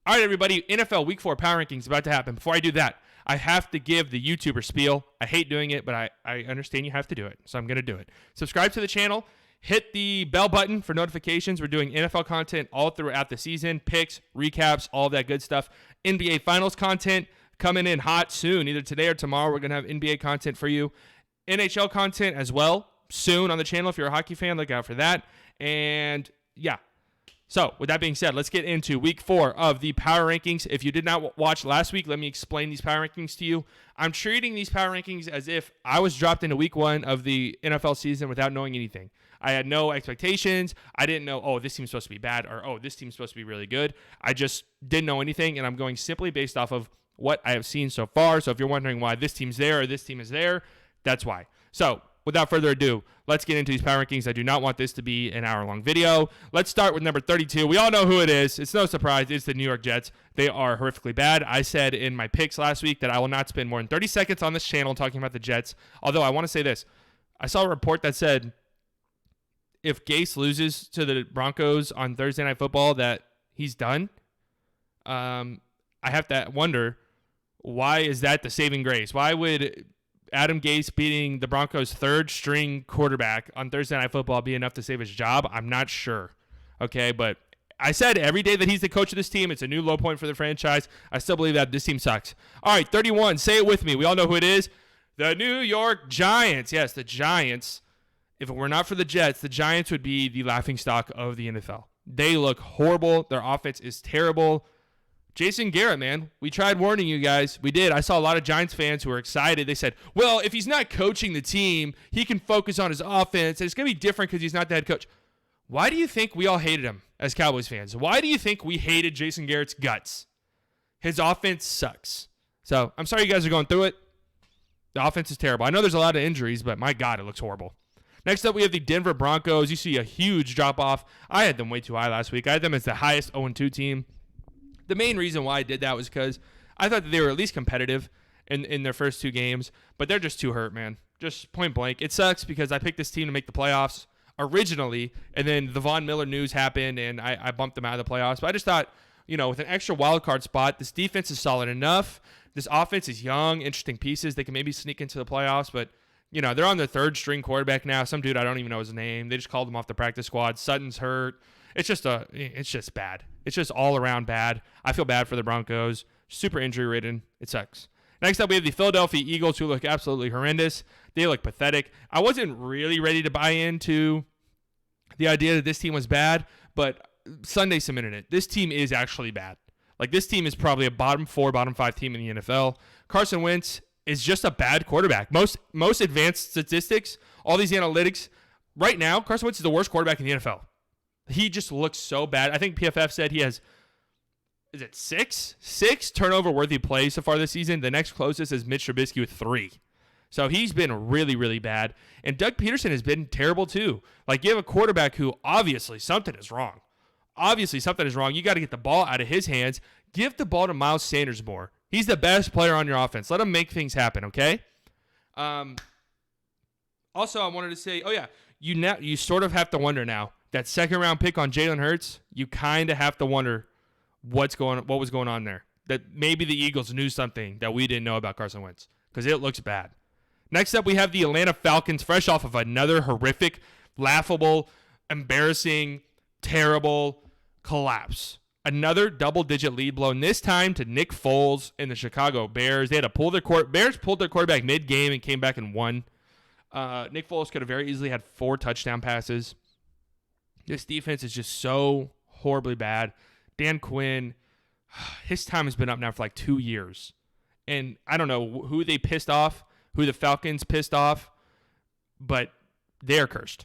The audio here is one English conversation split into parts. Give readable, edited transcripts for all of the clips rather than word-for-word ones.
All right, everybody, NFL Week 4 Power Rankings is about to happen. Before I do that, I have to give the YouTuber spiel. I hate doing it, but I understand you have to do it, so I'm going to do it. Subscribe to the channel. Hit the bell button for notifications. We're doing NFL content all throughout the season, picks, recaps, all of that good stuff. NBA Finals content coming in hot soon. Either today or tomorrow, we're going to have NBA content for you. NHL content as well soon on the channel. If you're a hockey fan, look out for that. And yeah. So, with that being said, let's get into Week 4 of the Power Rankings. If you did not watch last week, let me explain these Power Rankings to you. I'm treating these Power Rankings as if I was dropped into Week 1 of the NFL season without knowing anything. I had no expectations. I didn't know, oh, this team's supposed to be bad, or, oh, this team's supposed to be really good. I just didn't know anything, and I'm going simply based off of what I have seen so far. So, if you're wondering why this team's there or this team is there, that's why. So, without further ado, let's get into these Power Rankings. I do not want this to be an hour-long video. Let's start with number 32. We all know who it is. It's no surprise. It's the New York Jets. They are horrifically bad. I said in my picks last week that I will not spend more than 30 seconds on this channel talking about the Jets. Although I want to say this. I saw a report that said if Gase loses to the Broncos on Thursday Night Football that he's done. I have to wonder, why is that the saving grace? Why would Adam Gase beating the Broncos' third-string quarterback on Thursday Night Football be enough to save his job? I'm not sure. Okay, but I said every day that he's the coach of this team, it's a new low point for the franchise. I still believe that this team sucks. All right, 31. Say it with me. We all know who it is. The New York Giants. Yes, the Giants. If it were not for the Jets, the Giants would be the laughingstock of the NFL. They look horrible. Their offense is terrible. Jason Garrett, man, we tried warning you guys. We did. I saw a lot of Giants fans who were excited. They said, well, if he's not coaching the team, he can focus on his offense, and it's going to be different because he's not the head coach. Why do you think we all hated him as Cowboys fans? Why do you think we hated Jason Garrett's guts? His offense sucks. So I'm sorry you guys are going through it. The offense is terrible. I know there's a lot of injuries, but my God, it looks horrible. Next up, we have the Denver Broncos. You see a huge drop-off. I had them way too high last week. I had them as the highest 0-2 team. The main reason why I did that was because I thought that they were at least competitive in their first two games, but they're just too hurt, man. Just point blank. It sucks because I picked this team to make the playoffs originally, and then the Von Miller news happened, and I bumped them out of the playoffs. But I just thought, with an extra wild card spot, this defense is solid enough. This offense is young, interesting pieces. They can maybe sneak into the playoffs, but, they're on their third-string quarterback now. Some dude, I don't even know his name. They just called him off the practice squad. Sutton's hurt. It's just bad. It's just all around bad. I feel bad for the Broncos. Super injury ridden. It sucks. Next up, we have the Philadelphia Eagles, who look absolutely horrendous. They look pathetic. I wasn't really ready to buy into the idea that this team was bad, but Sunday cemented it. This team is actually bad. Like, this team is probably a bottom 4, bottom 5 team in the NFL. Carson Wentz is just a bad quarterback. Most advanced statistics, all these analytics, right now, Carson Wentz is the worst quarterback in the NFL. He just looks so bad. I think PFF said he has, is it 6? 6 turnover-worthy plays so far this season. The next closest is Mitch Trubisky with 3. So he's been really, really bad. And Doug Peterson has been terrible too. Like, you have a quarterback who obviously something is wrong. Obviously something is wrong. You got to get the ball out of his hands. Give the ball to Miles Sanders more. He's the best player on your offense. Let him make things happen, okay? Also, I wanted to say, you sort of have to wonder now. That second-round pick on Jalen Hurts, you kind of have to wonder what was going on there. That maybe the Eagles knew something that we didn't know about Carson Wentz, because it looks bad. Next up, we have the Atlanta Falcons, fresh off of another horrific, laughable, embarrassing, terrible collapse. Another double-digit lead blown, this time to Nick Foles and the Chicago Bears. They had to pull their Bears pulled their quarterback mid-game and came back and won. Nick Foles could have very easily had 4 touchdown passes. This defense is just so horribly bad. Dan Quinn, his time has been up now for like 2 years. And I don't know who they pissed off, who the Falcons pissed off, but they're cursed.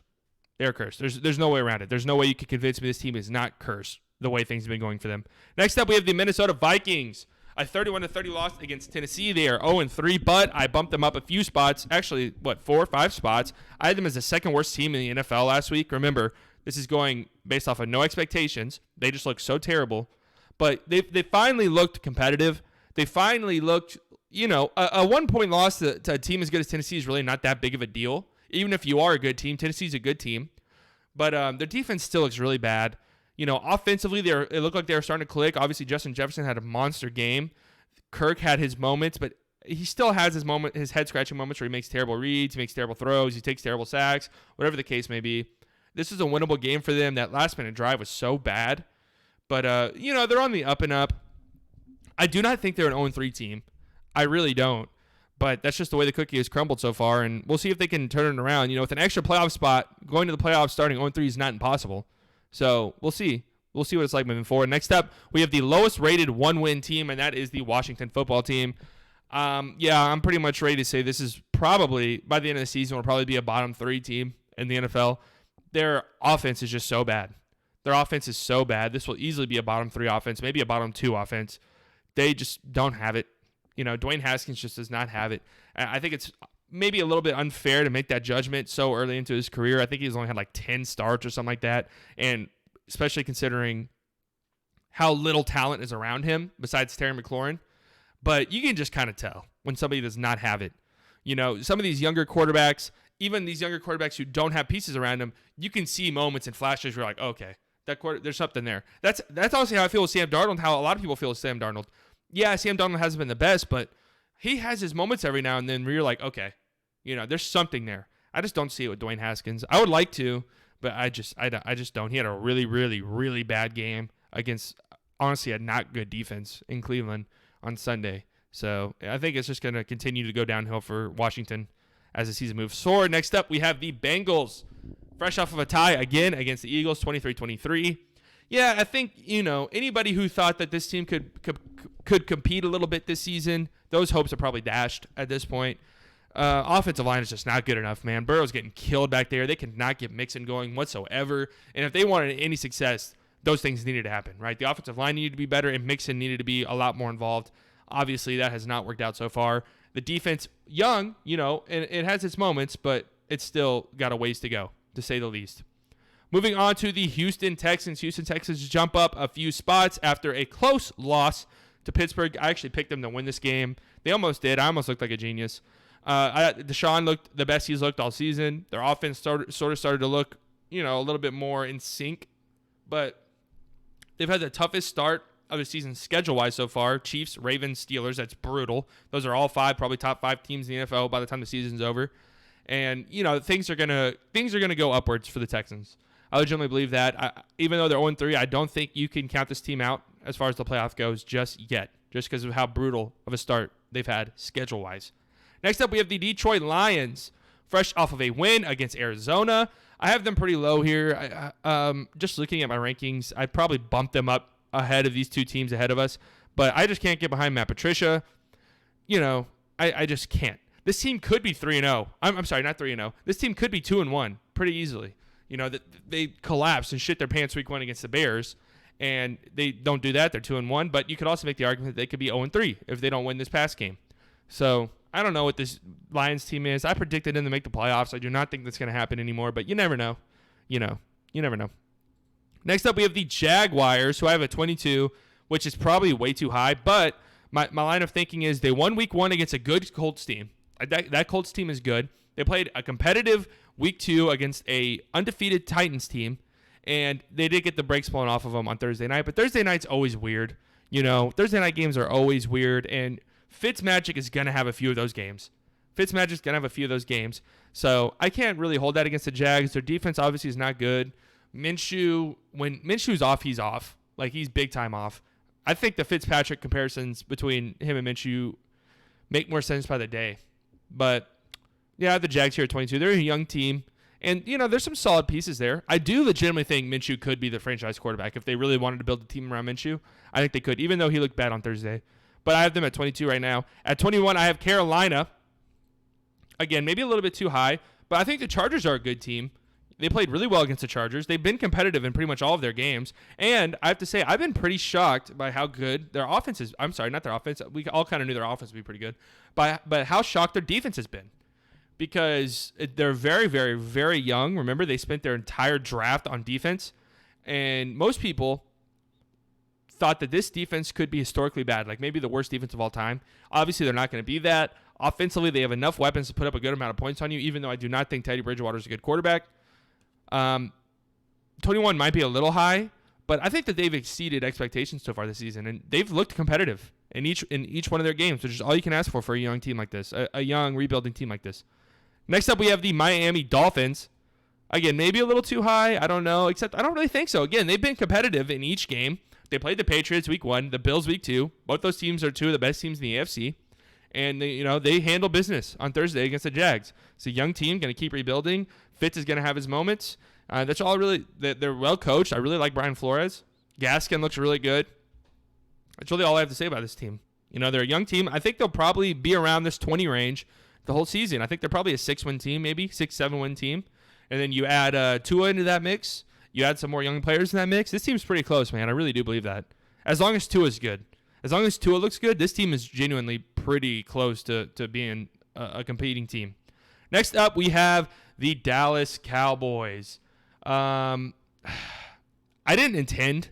They're cursed. There's no way around it. There's no way you can convince me this team is not cursed the way things have been going for them. Next up, we have the Minnesota Vikings. A 31-30 loss against Tennessee. They are 0-3, but I bumped them up a few spots. Actually, 4 or 5 spots. I had them as the second worst team in the NFL last week. Remember, this is going based off of no expectations. They just look so terrible. But they finally looked competitive. They finally looked, a 1-point loss to a team as good as Tennessee is really not that big of a deal. Even if you are a good team, Tennessee's a good team. But their defense still looks really bad. Offensively, it looked like they were starting to click. Obviously, Justin Jefferson had a monster game. Kirk had his moments, but he still has his head-scratching moments where he makes terrible reads, he makes terrible throws, he takes terrible sacks, whatever the case may be. This is a winnable game for them. That last-minute drive was so bad. But, they're on the up and up. I do not think they're an 0-3 team. I really don't. But that's just the way the cookie has crumbled so far, and we'll see if they can turn it around. With an extra playoff spot, going to the playoffs starting 0-3 is not impossible. So we'll see. We'll see what it's like moving forward. Next up, we have the lowest-rated one-win team, and that is the Washington football team. I'm pretty much ready to say this is probably, by the end of the season, will probably be a bottom 3 team in the NFL. Their offense is just so bad. Their offense is so bad. This will easily be a bottom 3 offense, maybe a bottom 2 offense. They just don't have it. Dwayne Haskins just does not have it. I think it's maybe a little bit unfair to make that judgment so early into his career. I think he's only had like 10 starts or something like that, and especially considering how little talent is around him besides Terry McLaurin. But you can just kind of tell when somebody does not have it. Some of these younger quarterbacks, even these younger quarterbacks who don't have pieces around them, you can see moments and flashes where you're like, okay, there's something there. That's honestly how I feel with Sam Darnold, how a lot of people feel with Sam Darnold. Yeah, Sam Darnold hasn't been the best, but he has his moments every now and then where you're like, okay, there's something there. I just don't see it with Dwayne Haskins. I would like to, but I just don't. He had a really, really, really bad game against, honestly, a not good defense in Cleveland on Sunday. So I think it's just going to continue to go downhill for Washington as the season moves forward. Next up, we have the Bengals, fresh off of a tie again against the Eagles, 23-23. Yeah, I think, anybody who thought that this team could compete a little bit this season, those hopes are probably dashed at this point. Offensive line is just not good enough, man. Burrow's getting killed back there. They cannot get Mixon going whatsoever. And if they wanted any success, those things needed to happen, right? The offensive line needed to be better, and Mixon needed to be a lot more involved. Obviously, that has not worked out so far. The defense, young, and it has its moments, but it's still got a ways to go, to say the least. Moving on to the Houston Texans. Houston Texans jump up a few spots after a close loss to Pittsburgh. I actually picked them to win this game. They almost did. I almost looked like a genius. Deshaun looked the best he's looked all season. Their offense sort of started to look, a little bit more in sync. But they've had the toughest start of the season schedule-wise so far. Chiefs, Ravens, Steelers. That's brutal. Those are all probably top 5 teams in the NFL by the time the season's over. And, things are gonna go upwards for the Texans. I legitimately believe that. Even though they're 0-3, I don't think you can count this team out as far as the playoff goes just yet, just because of how brutal of a start they've had schedule-wise. Next up, we have the Detroit Lions, fresh off of a win against Arizona. I have them pretty low here. Just looking at my rankings, I'd probably bump them up ahead of these 2 teams ahead of us, but I just can't get behind Matt Patricia. I just can't. This team could be 3-0. I'm sorry, not 3-0. This team could be 2-1 pretty easily. They collapsed and shit their pants week 1 against the Bears, and they don't do that. They're 2-1, but you could also make the argument that they could be 0-3 if they don't win this past game. So I don't know what this Lions team is. I predicted them to make the playoffs. I do not think that's going to happen anymore, but you never know. You never know. Next up, we have the Jaguars, who I have at 22, which is probably way too high, but my line of thinking is they won week 1 against a good Colts team. That Colts team is good. They played a competitive week 2 against a undefeated Titans team, and they did get the brakes blown off of them on Thursday night, but Thursday night's always weird. Thursday night games are always weird, and Fitzmagic is going to have a few of those games. So I can't really hold that against the Jags. Their defense obviously is not good. Minshew, when Minshew's off, he's off. Like, he's big time off. I think the Fitzpatrick comparisons between him and Minshew make more sense by the day. But, yeah, the Jags here at 22. They're a young team. And, there's some solid pieces there. I do legitimately think Minshew could be the franchise quarterback. If they really wanted to build a team around Minshew, I think they could, even though he looked bad on Thursday. But I have them at 22 right now. At 21, I have Carolina. Again, maybe a little bit too high, but I think the Chargers are a good team. They played really well against the Chargers. They've been competitive in pretty much all of their games. And I have to say, I've been pretty shocked by how good their offense is. I'm sorry, not their offense. We all kind of knew their offense would be pretty good. But how shocked their defense has been. Because they're very, very, very young. Remember, they spent their entire draft on defense. And most people thought that this defense could be historically bad, like maybe the worst defense of all time. Obviously, they're not going to be that. Offensively, they have enough weapons to put up a good amount of points on you, even though I do not think Teddy Bridgewater is a good quarterback. 21 might be a little high, But I think that they've exceeded expectations so far this season, and they've looked competitive in each one of their games, which is all you can ask for a young team like this, a young rebuilding team like this. Next up, we have the Miami Dolphins. Again, maybe a little too high. I don't know, except I don't really think so. Again, they've been competitive in each game. They played the Patriots week 1, the Bills week 2. Both those teams are 2 of the best teams in the AFC. And they handle business on Thursday against the Jags. It's a young team, going to keep rebuilding. Fitz is going to have his moments. That's all really. They're well coached. I really like Brian Flores. Gaskin looks really good. That's really all I have to say about this team. They're a young team. I think they'll probably be around this 20 range the whole season. I think they're probably a 6-win team, maybe 6-7-win team. And then you add Tua into that mix. You add some more young players in that mix. This team's pretty close, man. I really do believe that. As long as Tua's good. As long as Tua looks good, this team is genuinely pretty close to being a competing team. Next up, we have the Dallas Cowboys. I didn't intend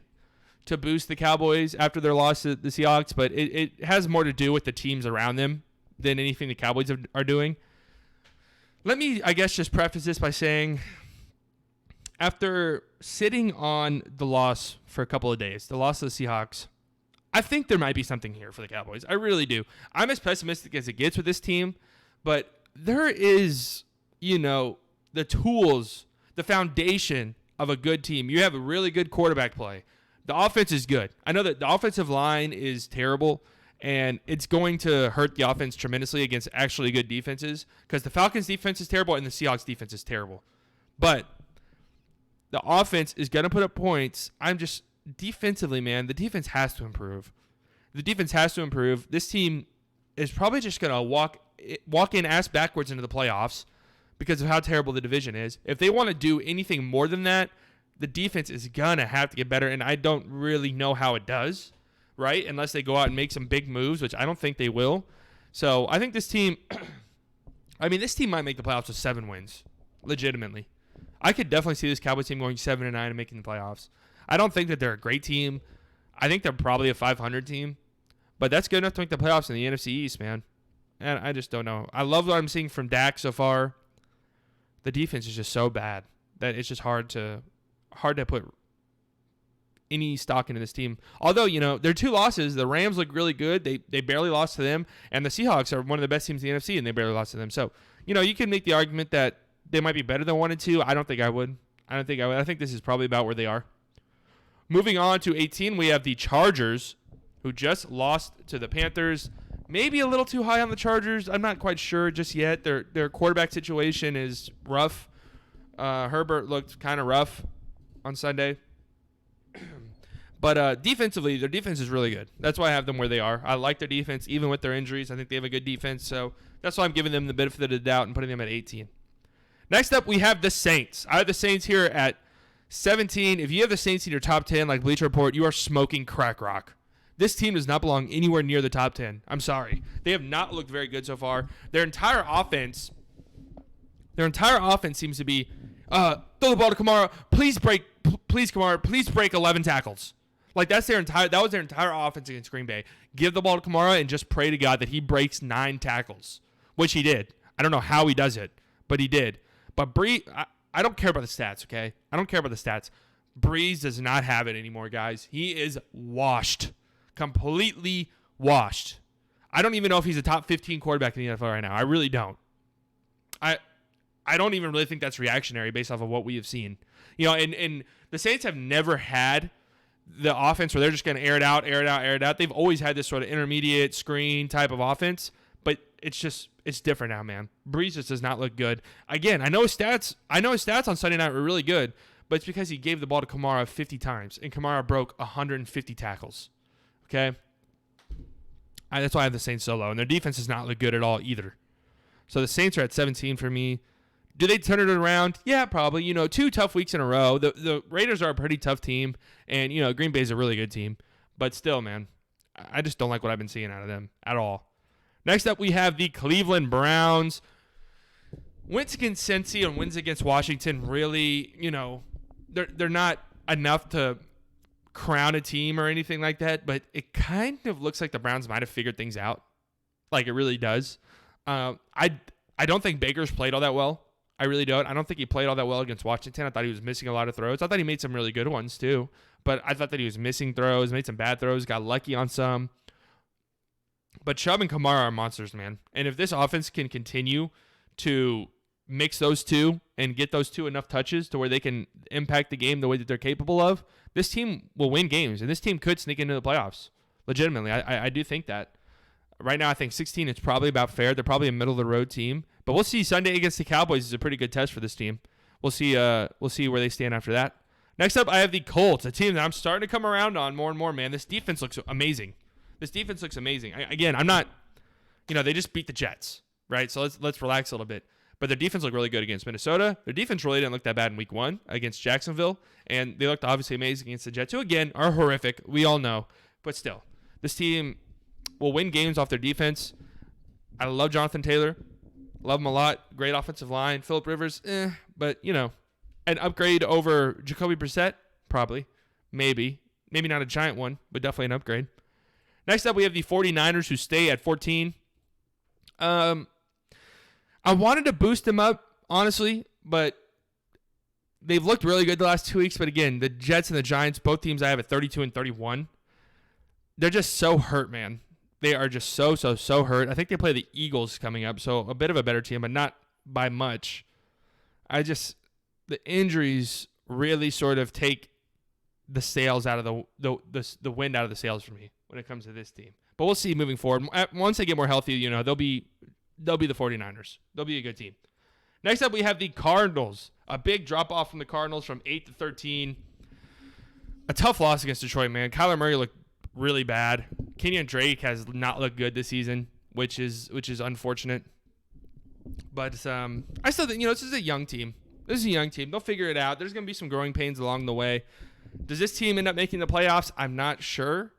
to boost the Cowboys after their loss to the Seahawks, but it has more to do with the teams around them than anything the Cowboys are doing. Let me, I guess, just preface this by saying, after sitting on the loss for a couple of days, the loss of the Seahawks, I think there might be something here for the Cowboys. I really do. I'm as pessimistic as it gets with this team, but there is, the tools, the foundation of a good team. You have a really good quarterback play. The offense is good. I know that the offensive line is terrible, and it's going to hurt the offense tremendously against actually good defenses because the Falcons' defense is terrible and the Seahawks' defense is terrible. But the offense is going to put up points. Defensively, man, the defense has to improve. The defense has to improve. This team is probably just going to walk in ass backwards into the playoffs because of how terrible the division is. If they want to do anything more than that, the defense is going to have to get better, and I don't really know how it does, right? Unless they go out and make some big moves, which I don't think they will. So I think this team, this team might make the playoffs with 7 wins, legitimately. I could definitely see this Cowboys team going 7-9 and making the playoffs. I don't think that they're a great team. I think they're probably a 500 team, but that's good enough to make the playoffs in the NFC East, man. And I just don't know. I love what I'm seeing from Dak so far. The defense is just so bad that it's just hard to put any stock into this team. Although, their 2 losses, the Rams look really good. They barely lost to them, and the Seahawks are one of the best teams in the NFC, and they barely lost to them. So, you can make the argument that they might be better than 1 and 2. I don't think I would. I think this is probably about where they are. Moving on to 18, we have the Chargers, who just lost to the Panthers. Maybe a little too high on the Chargers. I'm not quite sure just yet. Their quarterback situation is rough. Herbert looked kind of rough on Sunday. But defensively, their defense is really good. That's why I have them where they are. I like their defense, even with their injuries. I think they have a good defense. So that's why I'm giving them the benefit of the doubt and putting them at 18. Next up, we have the Saints. I have the Saints here at 17. If you have the Saints in your top 10, like Bleacher Report, you are smoking crack rock. This team does not belong anywhere near the top 10. I'm sorry. They have not looked very good so far. Their entire offense seems to be, throw the ball to Kamara. Please, Kamara. Please break 11 tackles. Like that was their entire offense against Green Bay. Give the ball to Kamara and just pray to God that he breaks 9 tackles, which he did. I don't know how he does it, but he did. But Bree, I don't care about the stats, okay? I don't care about the stats. Breeze does not have it anymore, guys. He is washed. Completely washed. I don't even know if he's a top 15 quarterback in the NFL right now. I really don't. I don't even really think that's reactionary based off of what we have seen. And the Saints have never had the offense where they're just going to air it out. They've always had this sort of intermediate screen type of offense, but it's different now, man. Breeze just does not look good. Again, I know his stats on Sunday night were really good, but it's because he gave the ball to Kamara 50 times, and Kamara broke 150 tackles. Okay? That's why I have the Saints so low, and their defense does not look good at all either. So the Saints are at 17 for me. Do they turn it around? Yeah, probably. 2 tough weeks in a row. The Raiders are a pretty tough team, and, Green Bay is a really good team. But still, man, I just don't like what I've been seeing out of them at all. Next up, we have the Cleveland Browns. Wins against Cincy and wins against Washington really, they're not enough to crown a team or anything like that, but it kind of looks like the Browns might have figured things out. Like it really does. I don't think Baker's played all that well. I really don't. I don't think he played all that well against Washington. I thought he was missing a lot of throws. I thought he made some really good ones too. but I thought that he was missing throws, made some bad throws, got lucky on some. But Chubb and Kamara are monsters, man. And if this offense can continue to mix those two and get those two enough touches to where they can impact the game the way that they're capable of, this team will win games. And this team could sneak into the playoffs. Legitimately, I do think that. Right now, I think 16 is probably about fair. They're probably a middle-of-the-road team. But we'll see. Sunday against the Cowboys is a pretty good test for this team. We'll see where they stand after that. Next up, I have the Colts, a team that I'm starting to come around on more and more, man. This defense looks amazing. Again, I'm not, they just beat the Jets, right? So let's relax a little bit. But their defense looked really good against Minnesota. Their defense really didn't look that bad in week 1 against Jacksonville. And they looked obviously amazing against the Jets, who, again, are horrific. We all know. But still, this team will win games off their defense. I love Jonathan Taylor. Love him a lot. Great offensive line. Phillip Rivers, but, an upgrade over Jacoby Brissett, probably. Maybe not a giant one, but definitely an upgrade. Next up, we have the 49ers, who stay at 14. I wanted to boost them up, honestly, but they've looked really good the last 2 weeks. But again, the Jets and the Giants, both teams I have at 32 and 31. They're just so hurt, man. They are just so hurt. I think they play the Eagles coming up, so a bit of a better team, but not by much. The injuries really sort of take the sails out of the wind out of the sails for me when it comes to this team. But we'll see moving forward. Once they get more healthy, they'll be the 49ers. They'll be a good team. Next up, we have the Cardinals. A big drop-off from the Cardinals from 8 to 13. A tough loss against Detroit, man. Kyler Murray looked really bad. Kenyon Drake has not looked good this season, which is unfortunate. But I still think, this is a young team. They'll figure it out. There's going to be some growing pains along the way. Does this team end up making the playoffs? I'm not sure.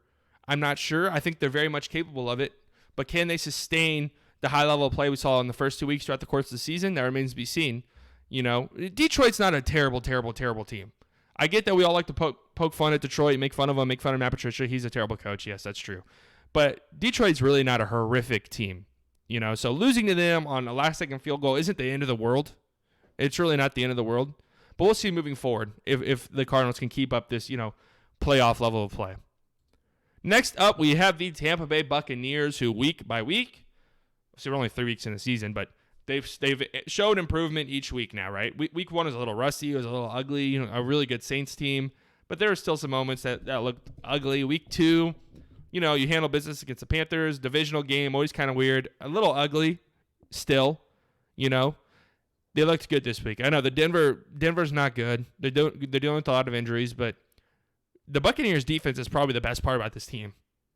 I think they're very much capable of it. But can they sustain the high level of play we saw in the first 2 weeks throughout the course of the season? That remains to be seen. Detroit's not a terrible team. I get that we all like to poke fun at Detroit, make fun of him, make fun of Matt Patricia. He's a terrible coach. Yes, that's true. But Detroit's really not a horrific team. So losing to them on a last-second field goal isn't the end of the world. It's really not the end of the world. But we'll see moving forward if the Cardinals can keep up this, playoff level of play. Next up, we have the Tampa Bay Buccaneers, who week by week, so we're only 3 weeks in the season, but they've showed improvement each week now, right? Week 1 was a little rusty. It was a little ugly. A really good Saints team. But there are still some moments that looked ugly. Week 2, you handle business against the Panthers. Divisional game, always kind of weird. A little ugly still, They looked good this week. I know Denver's not good. They're dealing with a lot of injuries, but the Buccaneers defense is probably the best part about this team,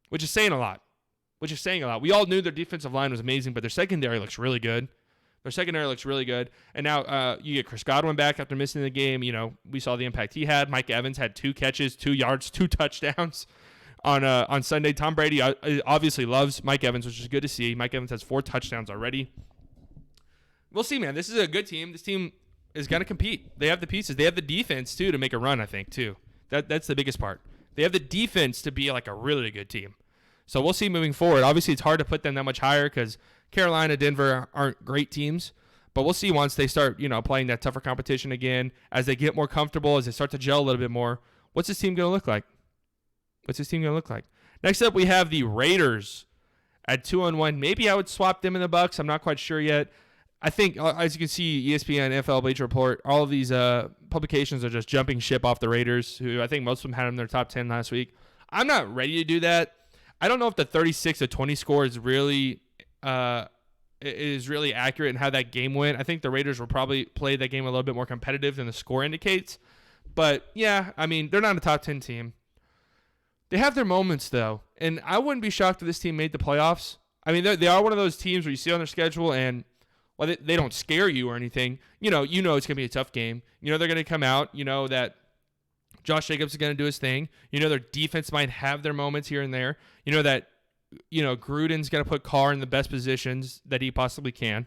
which is saying a lot. We all knew their defensive line was amazing, but their secondary looks really good. And now you get Chris Godwin back after missing the game. We saw the impact he had. Mike Evans had 2 catches, 2 yards, 2 touchdowns on Sunday. Tom Brady obviously loves Mike Evans, which is good to see. Mike Evans has 4 touchdowns already. We'll see, man. This is a good team. This team is going to compete. They have the pieces. They have the defense, too, to make a run, I think, too. That's the biggest part. They have the defense to be like a really good team. So we'll see moving forward. Obviously, it's hard to put them that much higher because Carolina, Denver aren't great teams. But we'll see once they start, playing that tougher competition again, as they get more comfortable, as they start to gel a little bit more. What's this team going to look like? Next up, we have the Raiders at 2-1. Maybe I would swap them in the Bucs. I'm not quite sure yet. I think, as you can see, ESPN, NFL, Bleacher Report, all of these publications are just jumping ship off the Raiders, who I think most of them had in their top 10 last week. I'm not ready to do that. I don't know if the 36-20 score is really accurate in how that game went. I think the Raiders will probably play that game a little bit more competitive than the score indicates. But, yeah, they're not a top 10 team. They have their moments, though, and I wouldn't be shocked if this team made the playoffs. They are one of those teams where you see on their schedule and they don't scare you or anything. It's going to be a tough game. They're going to come out. That Josh Jacobs is going to do his thing. Their defense might have their moments here and there. That Gruden's going to put Carr in the best positions that he possibly can.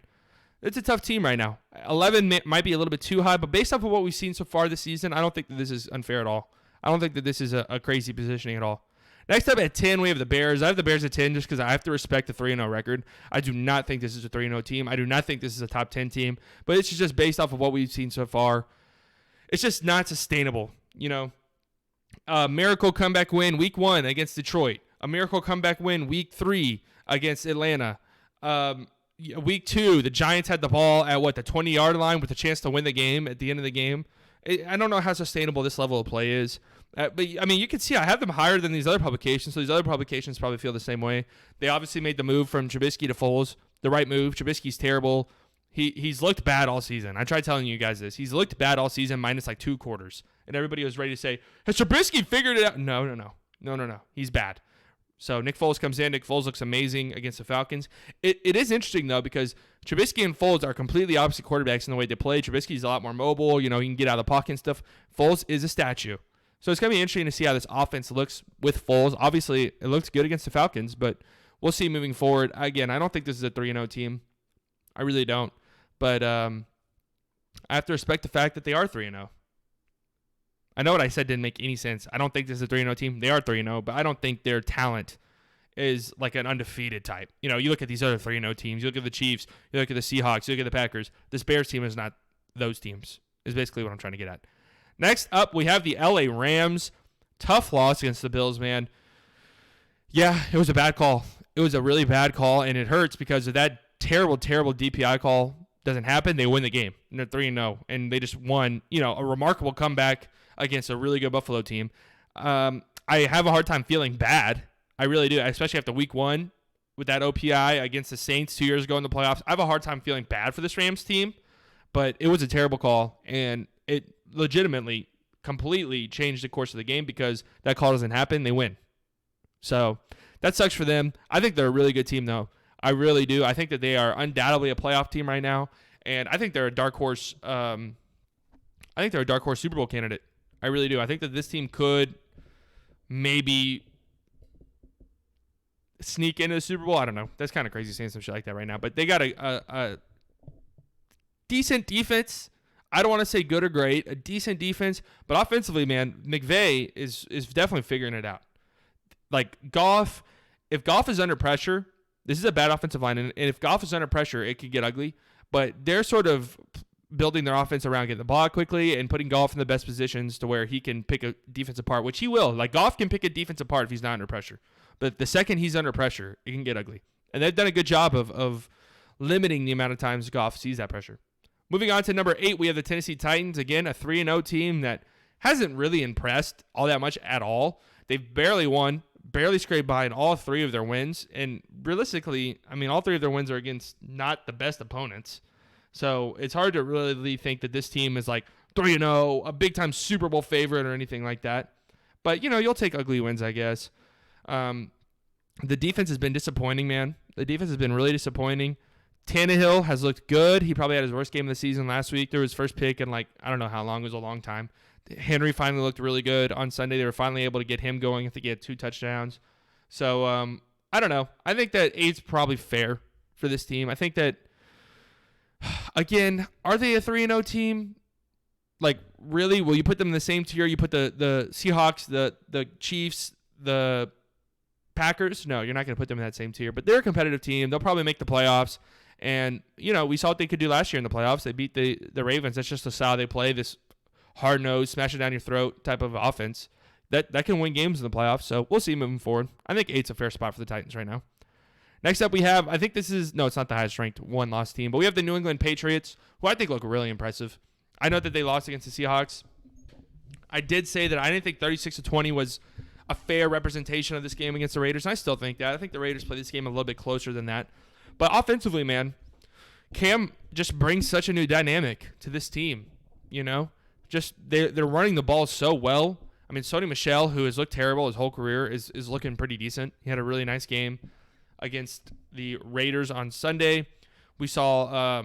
It's a tough team right now. 11 might be a little bit too high, but based off of what we've seen so far this season, I don't think that this is unfair at all. I don't think that this is a crazy positioning at all. Next up at 10, we have the Bears. I have the Bears at 10 just because I have to respect the 3-0 record. I do not think this is a 3-0 team. I do not think this is a top 10 team, but it's just based off of what we've seen so far. It's just not sustainable, Miracle comeback win week 1 against Detroit. A miracle comeback win week 3 against Atlanta. Week 2, the Giants had the ball at the 20-yard line with a chance to win the game at the end of the game. I don't know how sustainable this level of play is. But, I mean, you can see I have them higher than these other publications, so these other publications probably feel the same way. They obviously made the move from Trubisky to Foles, the right move. Trubisky's terrible. He's looked bad all season. I tried telling you guys this. He's looked bad all season minus like 2 quarters. And everybody was ready to say, has Trubisky figured it out? No. He's bad. So Nick Foles comes in. Nick Foles looks amazing against the Falcons. It is interesting, though, because Trubisky and Foles are completely opposite quarterbacks in the way they play. Trubisky's a lot more mobile. You know, he can get out of the pocket and stuff. Foles is a statue. So it's going to be interesting to see how this offense looks with Foles. Obviously, it looks good against the Falcons, but we'll see moving forward. Again, I don't think this is a 3-0 team. I really don't. But I have to respect the fact that they are 3-0. I know what I said didn't make any sense. I don't think this is a 3-0 team. They are 3-0, but I don't think their talent is like an undefeated type. You know, you look at these other 3-0 teams. You look at the Chiefs. You look at the Seahawks. You look at the Packers. This Bears team is not those teams, is basically what I'm trying to get at. Next up, we have the LA Rams. Tough loss against the Bills, man. Yeah, it was a bad call. It was a really bad call, and it hurts because of that terrible, terrible DPI call doesn't happen. They win the game. And they're 3-0, and they just won, a remarkable comeback against a really good Buffalo team. I have a hard time feeling bad. I really do, especially after week 1 with that OPI against the Saints 2 years ago in the playoffs. I have a hard time feeling bad for this Rams team, but it was a terrible call, and it legitimately completely changed the course of the game because that call doesn't happen. They win. So that sucks for them. I think they're a really good team, though. I really do. I think that they are undoubtedly a playoff team right now, and I think they're a dark horse. Super Bowl candidate. I really do. I think that this team could maybe sneak into the Super Bowl. I don't know. That's kind of crazy saying some shit like that right now. But they got a decent defense. I don't want to say good or great. A decent defense. But offensively, man, McVay is definitely figuring it out. Like Goff, if Goff is under pressure, this is a bad offensive line. And if Goff is under pressure, it could get ugly. But they're sort of building their offense around getting the ball out quickly and putting Goff in the best positions to where he can pick a defense apart, which he will. Like, Goff can pick a defense apart if he's not under pressure. But the second he's under pressure, it can get ugly. And they've done a good job of limiting the amount of times Goff sees that pressure. Moving on to number 8, we have the Tennessee Titans. Again, a 3-0 team that hasn't really impressed all that much at all. They've barely won, barely scraped by in all 3 of their wins. And realistically, I mean, all 3 of their wins are against not the best opponents. So it's hard to really think that this team is like 3-0, a big-time Super Bowl favorite or anything like that. But, you'll take ugly wins, I guess. The defense has been disappointing, man. The defense has been really disappointing. Tannehill has looked good. He probably had his worst game of the season last week. Threw his first pick in, I don't know how long. It was a long time. Henry finally looked really good on Sunday. They were finally able to get him going. I think he had 2 touchdowns. So, I don't know. I think that 8's probably fair for this team. I think that, again, are they a 3-0 team? Like, really? Will you put them in the same tier? You put the Seahawks, the Chiefs, the Packers? No, you're not going to put them in that same tier. But they're a competitive team. They'll probably make the playoffs. And, we saw what they could do last year in the playoffs. They beat the Ravens. That's just the style they play, this hard-nosed, smash it down your throat type of offense. That can win games in the playoffs. So we'll see moving forward. I think 8's a fair spot for the Titans right now. Next up, we have, I think this is, no, it's not the highest-ranked one-loss team, but we have the New England Patriots, who I think look really impressive. I know that they lost against the Seahawks. I did say that I didn't think 36-20 was a fair representation of this game against the Raiders, and I still think that. I think the Raiders play this game a little bit closer than that. But offensively, man, Cam just brings such a new dynamic to this team, Just they're running the ball so well. I mean, Sony Michel, who has looked terrible his whole career, is looking pretty decent. He had a really nice game against the Raiders on Sunday. We saw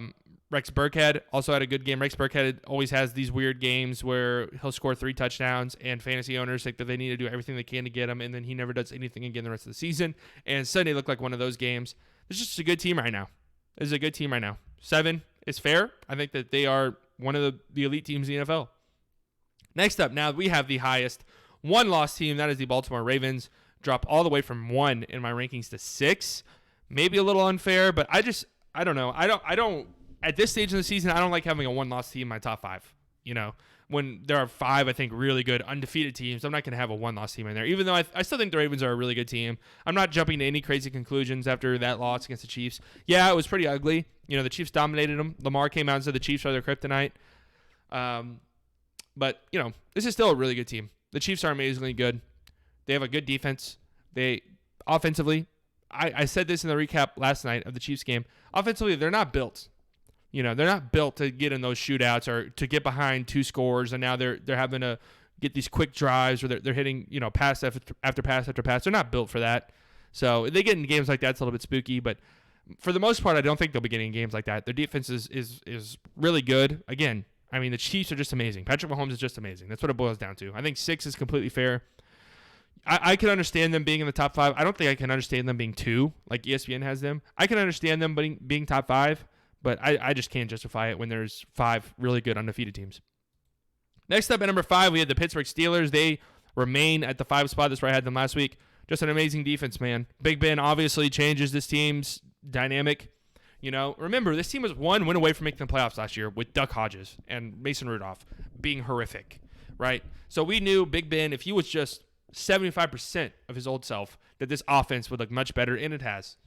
Rex Burkhead also had a good game. Rex Burkhead always has these weird games where he'll score 3 touchdowns and fantasy owners think that they need to do everything they can to get him, and then he never does anything again the rest of the season. And Sunday looked like one of those games. It's just a good team right now. 7 is fair. I think that they are one of the elite teams in the NFL. Next up, now we have the highest one-loss team. That is the Baltimore Ravens. Drop all the way from 1 in my rankings to 6. Maybe a little unfair, but I don't know. I don't at this stage in the season, I don't like having a one-loss team in my top 5. when there are 5, I think, really good undefeated teams. I'm not going to have a one-loss team in there, even though I still think the Ravens are a really good team. I'm not jumping to any crazy conclusions after that loss against the Chiefs. Yeah, it was pretty ugly. The Chiefs dominated them. Lamar came out and said the Chiefs are their kryptonite. But, this is still a really good team. The Chiefs are amazingly good. They have a good defense. They, offensively, I said this in the recap last night of the Chiefs game. Offensively, they're not built. They're not built to get in those shootouts or to get behind 2 scores, and now they're having to get these quick drives where they're hitting, pass after pass after pass. They're not built for that. So they get in games like that, it's a little bit spooky, but for the most part, I don't think they'll be getting in games like that. Their defense is really good. Again, the Chiefs are just amazing. Patrick Mahomes is just amazing. That's what it boils down to. I think 6 is completely fair. I can understand them being in the top 5. I don't think I can understand them being 2, like ESPN has them. I can understand them being top 5. But I just can't justify it when there's 5 really good undefeated teams. Next up at number 5, we had the Pittsburgh Steelers. They remain at the 5 spot. That's where I had them last week. Just an amazing defense, man. Big Ben obviously changes this team's dynamic. Remember, this team was 1 win away from making the playoffs last year with Duck Hodges and Mason Rudolph being horrific, right? So we knew Big Ben, if he was just 75% of his old self, that this offense would look much better, and it has.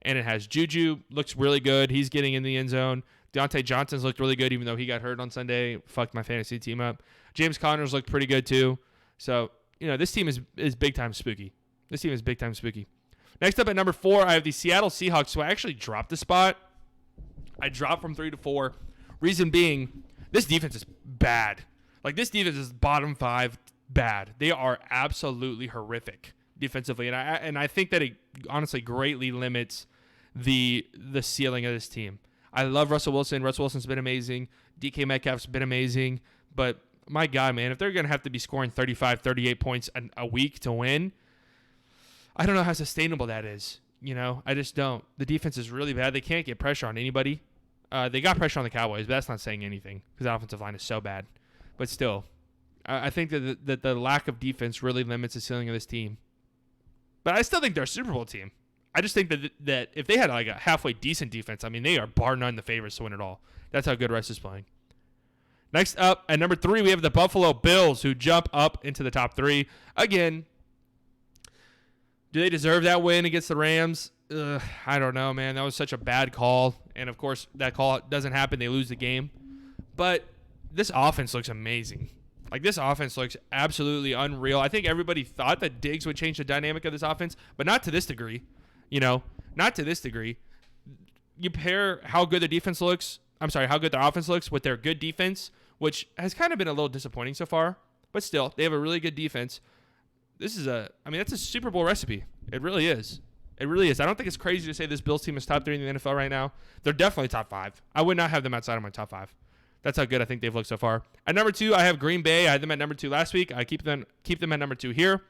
And it has. Juju looks really good. He's getting in the end zone. Deontay Johnson's looked really good, even though he got hurt on Sunday. Fucked my fantasy team up. James Conner's looked pretty good, too. So, this team is big-time spooky. Next up at number 4, I have the Seattle Seahawks, so I actually dropped a spot. I dropped from 3 to 4. Reason being, this defense is bad. This defense is bottom 5 bad. They are absolutely horrific defensively, and I think that it honestly greatly limits the ceiling of this team. I love Russell Wilson. Russell Wilson's been amazing. DK Metcalf's been amazing. But my God, man, if they're going to have to be scoring 35, 38 points a week to win, I don't know how sustainable that is. I just don't. The defense is really bad. They can't get pressure on anybody. They got pressure on the Cowboys, but that's not saying anything because the offensive line is so bad. But still, I think that the lack of defense really limits the ceiling of this team. But I still think they're a Super Bowl team. I just think that if they had a halfway decent defense, they are bar none the favorites to win it all. That's how good Russ is playing. Next up, at number 3, we have the Buffalo Bills, who jump up into the top 3. Again, do they deserve that win against the Rams? I don't know, man. That was such a bad call. And, of course, that call doesn't happen. They lose the game. But this offense looks amazing. This offense looks absolutely unreal. I think everybody thought that Diggs would change the dynamic of this offense, but not to this degree. Not to this degree. You pair how good the defense looks, how good their offense looks with their good defense, which has kind of been a little disappointing so far, but still, they have a really good defense. That's a Super Bowl recipe. It really is. It really is. I don't think it's crazy to say this Bills team is top 3 in the NFL right now. They're definitely top 5. I would not have them outside of my top 5. That's how good I think they've looked so far. At number 2, I have Green Bay. I had them at number 2 last week. I keep them at number 2 here.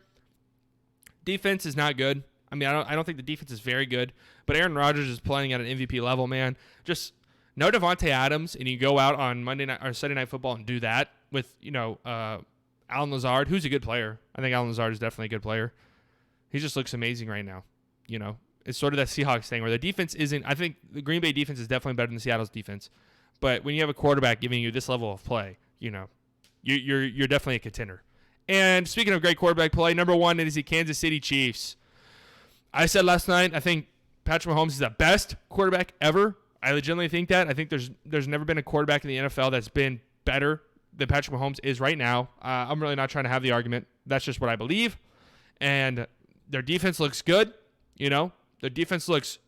Defense is not good. I don't think the defense is very good. But Aaron Rodgers is playing at an MVP level, man. Just no Devontae Adams, and you go out on Monday night or Sunday Night Football and do that with Allen Lazard, who's a good player. I think Allen Lazard is definitely a good player. He just looks amazing right now. It's sort of that Seahawks thing where the defense isn't. I think the Green Bay defense is definitely better than Seattle's defense. But when you have a quarterback giving you this level of play, you're definitely a contender. And speaking of great quarterback play, number 1 is the Kansas City Chiefs. I said last night, I think Patrick Mahomes is the best quarterback ever. I legitimately think that. I think there's never been a quarterback in the NFL that's been better than Patrick Mahomes is right now. I'm really not trying to have the argument. That's just what I believe. And their defense looks good. Their defense looks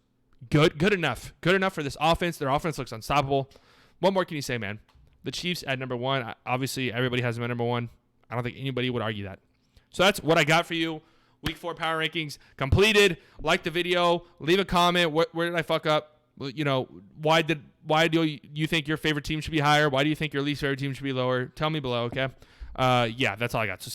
good enough for this offense. Their offense looks unstoppable. What more can you say, man? The Chiefs at number 1. Obviously, everybody has them at number 1. I don't think anybody would argue that. So that's what I got for you. Week 4 power rankings completed. Like the video. Leave a comment. Where did I fuck up? Why do you think your favorite team should be higher? Why do you think your least favorite team should be lower? Tell me below, okay? Yeah, that's all I got. So